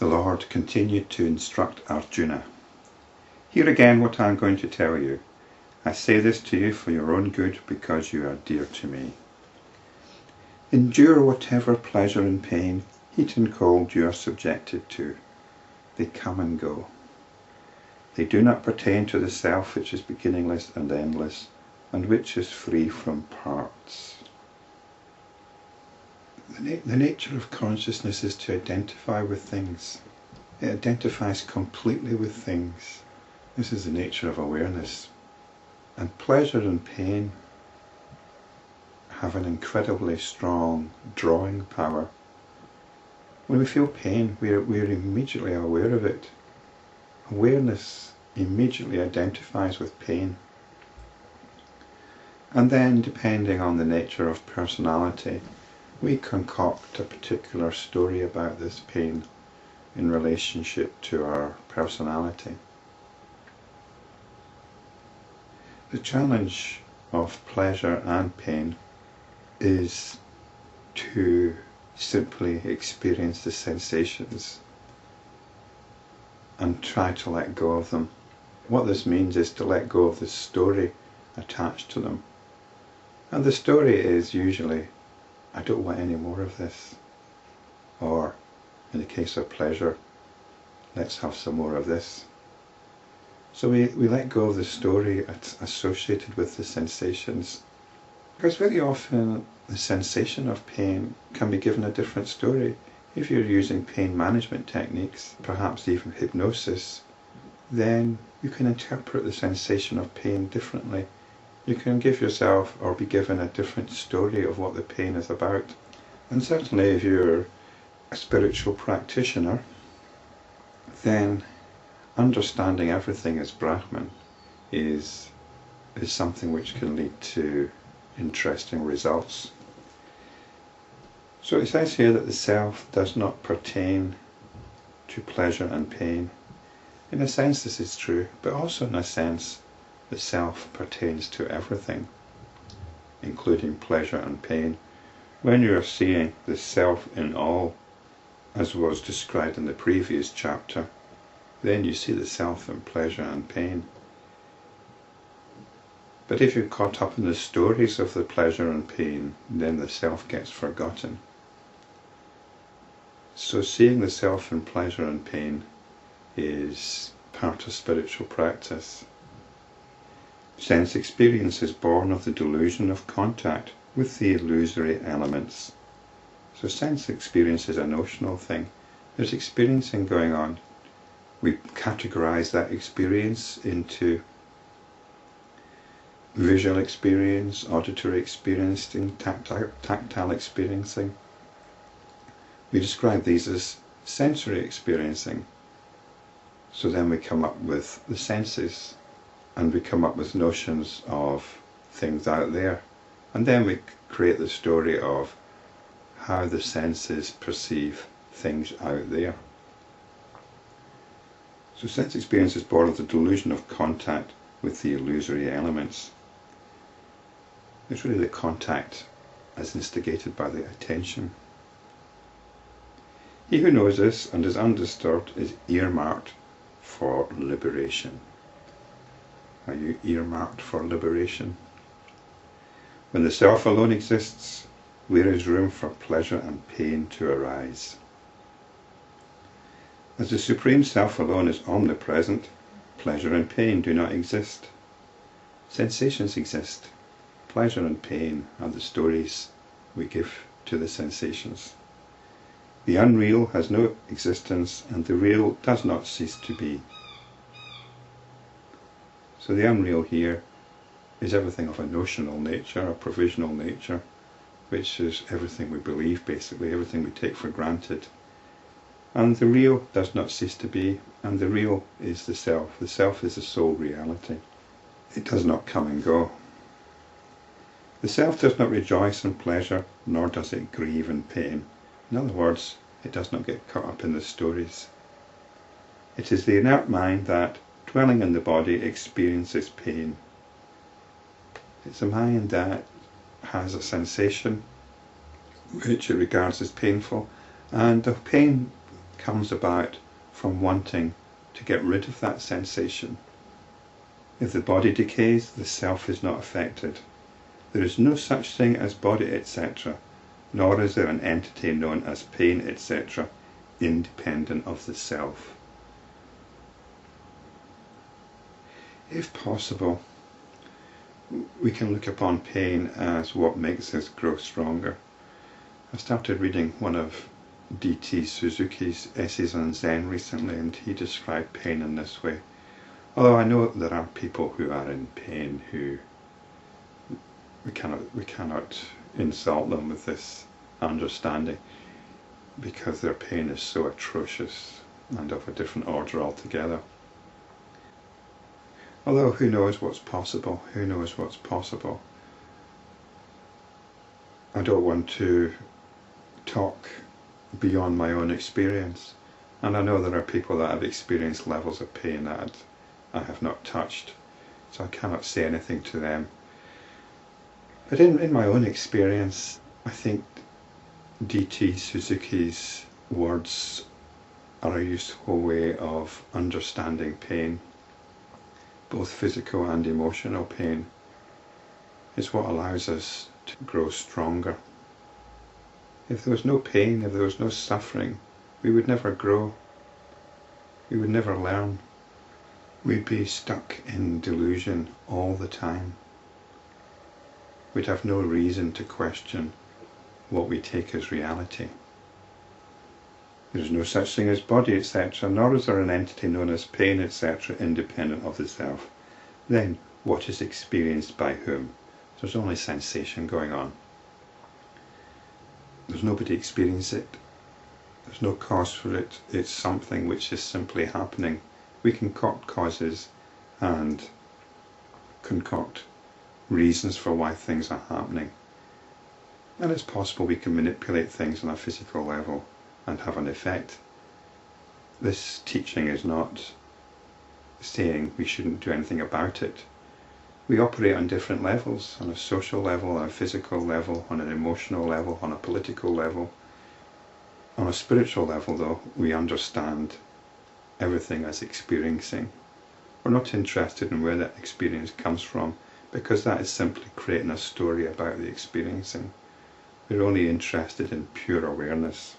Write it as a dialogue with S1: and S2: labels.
S1: the Lord continued to instruct Arjuna. Hear again what I am going to tell you. I say this to you for your own good, because you are dear to me. Endure whatever pleasure and pain, heat and cold, you are subjected to. They come and go. They do not pertain to the self which is beginningless and endless, and which is free from parts. The nature of consciousness is to identify with things. It identifies completely with things. This is the nature of awareness. And pleasure and pain have an incredibly strong drawing power. When we feel pain, we're immediately aware of it. Awareness immediately identifies with pain. And then, depending on the nature of personality, we concoct a particular story about this pain in relationship to our personality. The challenge of pleasure and pain is to simply experience the sensations and try to let go of them. What this means is to let go of the story attached to them. And the story is usually, I don't want any more of this. Or, in the case of pleasure, let's have some more of this. So we let go of the story associated with the sensations. Because very often the sensation of pain can be given a different story. If you're using pain management techniques, perhaps even hypnosis, then you can interpret the sensation of pain differently. You can give yourself or be given a different story of what the pain is about. And certainly if you're a spiritual practitioner, then understanding everything as Brahman is something which can lead to interesting results. So it says here that the self does not pertain to pleasure and pain. In a sense this is true, but also in a sense the self pertains to everything, including pleasure and pain. When you are seeing the self in all, as was described in the previous chapter, then you see the self in pleasure and pain. But if you're caught up in the stories of the pleasure and pain, then the self gets forgotten. So seeing the self in pleasure and pain is part of spiritual practice. Sense experience is born of the delusion of contact with the illusory elements. So sense experience is a notional thing. There's experiencing going on. We categorize that experience into visual experience, auditory experiencing, tactile experiencing. We describe these as sensory experiencing. So then we come up with the senses, and we come up with notions of things out there. And then we create the story of how the senses perceive things out there. So sense experience is born of the delusion of contact with the illusory elements. It's really the contact as instigated by the attention. He who knows this and is undisturbed is earmarked for liberation. Are you earmarked for liberation? When the self alone exists, where is room for pleasure and pain to arise? As the Supreme Self alone is omnipresent, pleasure and pain do not exist. Sensations exist. Pleasure and pain are the stories we give to the sensations. The unreal has no existence, and the real does not cease to be. So the unreal here is everything of a notional nature, a provisional nature, which is everything we believe, basically, everything we take for granted. And the real does not cease to be, and the real is the self. The self is the sole reality. It does not come and go. The self does not rejoice in pleasure, nor does it grieve in pain. In other words, it does not get caught up in the stories. It is the inert mind that, dwelling in the body, experiences pain. It's a mind that has a sensation which it regards as painful, and the pain comes about from wanting to get rid of that sensation. If the body decays, the self is not affected. There is no such thing as body, etc., nor is there an entity known as pain, etc., independent of the self. If possible, we can look upon pain as what makes us grow stronger. I started reading one of D.T. Suzuki's essays on Zen recently, and he described pain in this way. Although I know there are people who are in pain who we cannot insult them with this understanding, because their pain is so atrocious and of a different order altogether. Although who knows what's possible, who knows what's possible. I don't want to talk beyond my own experience, and I know there are people that have experienced levels of pain that I have not touched, so I cannot say anything to them. But in my own experience, I think D.T. Suzuki's words are a useful way of understanding pain. Both physical and emotional pain is what allows us to grow stronger. If there was no pain, if there was no suffering, we would never grow. We would never learn. We'd be stuck in delusion all the time. We'd have no reason to question what we take as reality. There is no such thing as body, etc., nor is there an entity known as pain, etc., independent of the self. Then, what is experienced by whom? There's only sensation going on. There's nobody experiencing it. There's no cause for it. It's something which is simply happening. We concoct causes and concoct reasons for why things are happening. And it's possible we can manipulate things on a physical level and have an effect. This teaching is not saying we shouldn't do anything about it. We operate on different levels, on a social level, on a physical level, on an emotional level, on a political level. On a spiritual level, though, we understand everything as experiencing. We're not interested in where that experience comes from, because that is simply creating a story about the experiencing. We're only interested in pure awareness.